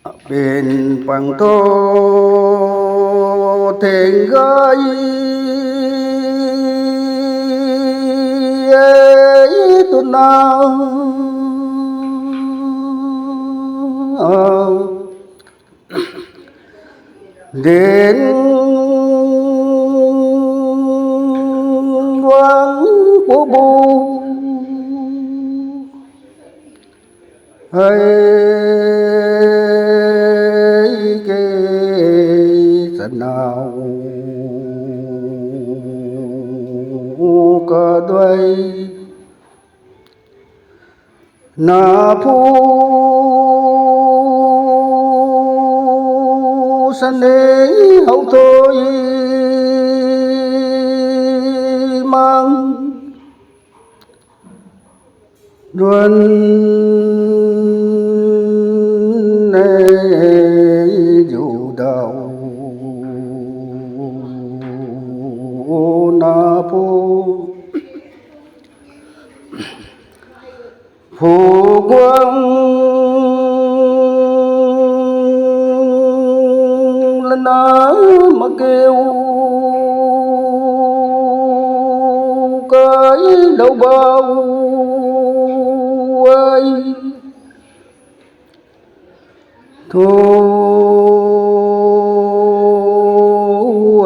bên bằng tô thềm gái tuần nào đến vắng của bố hay cái trận nào có đôi na phu sanh ấy hậu thôi mang luôn dù đầu na phu phù quang lên á mà kêu cái đầu bao ấy thu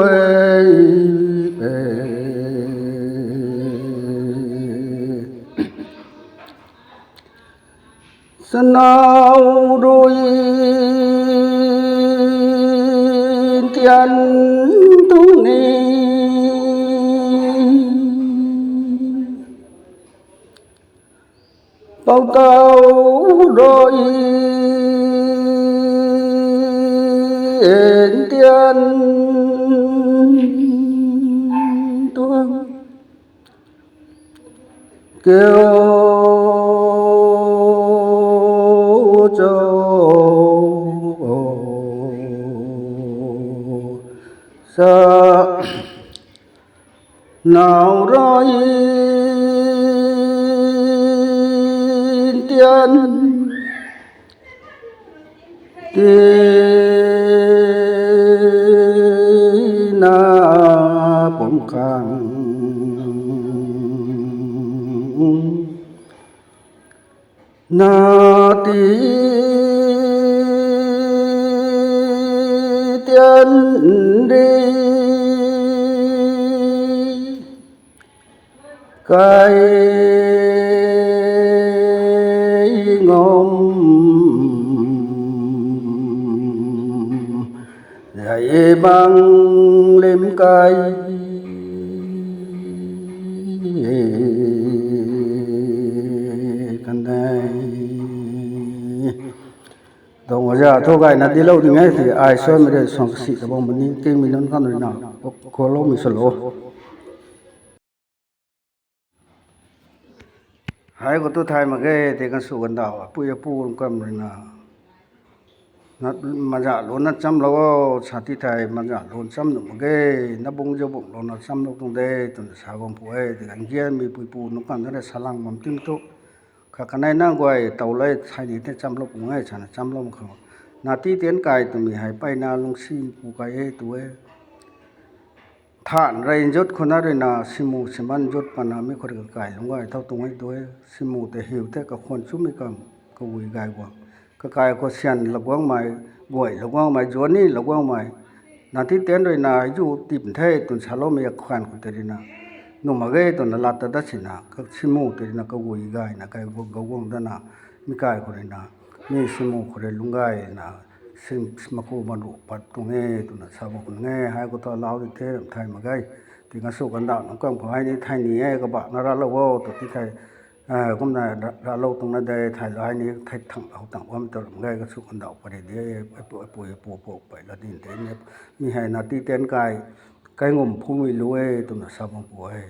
ấy về sân nào đôi tiền tu ni bao tao đôi tiền tuông kêu cho sa nào rồi tiền na bông khang na tí tiền đi cái ngom dạy bằng lên cây căn này đồng ra thôi cái này đi lâu thì nghe thì ai soi mới để xong xịt vào mình kinh mình lớn con rồi nào có lâu mình solo hai có tôi thay mà cái thì cái số gần đảo bây giờ pu cầm rồi nào nó mà giả luôn nó chăm lâu sản thị thay mà giả luôn chăm được một cái nó bung cho bụng luôn nó chăm lúc trong đây tuần sau còn phụ ấy thì anh kia mình pu nó còn rất là xa lăng mắm tim tốt cái này nó gọi tàu lấy thay đi thế chăm lúc cũng ngay chẳng là chăm lúc không nà tí tiến cài tụi mình hay bay na lông sim pu cái ấy tụi thản rain jot khona re na simu siman jot pana mi khor ka kai lungai thau tungai toy simu te hiu te ka khon chu mi kam ka wi gai wa ka kai ko sian lagwang mai goi lagwang mai joni lagwang mai na ti ten re na ju tim the tun salo me khan ku te na no ma ge to na la ta da sina ka simu te na ka wi gai na kai go gong da na mi kai ko re na mi simu khore lungai na sim smaku manu patunge tuna sabo kunge hai ko to lao de the thai ma gai ti nga so kan da no kam ko hai ni thai ni e ka ba na ra lo wo to ti thai kum na ra lo tung na de thai la hai ni thai thang au tang wam to ngai ka su kan da pa de de po pa la din te ne mi hai na ti ten kai ngom phu mi lu e tuna sabo po ai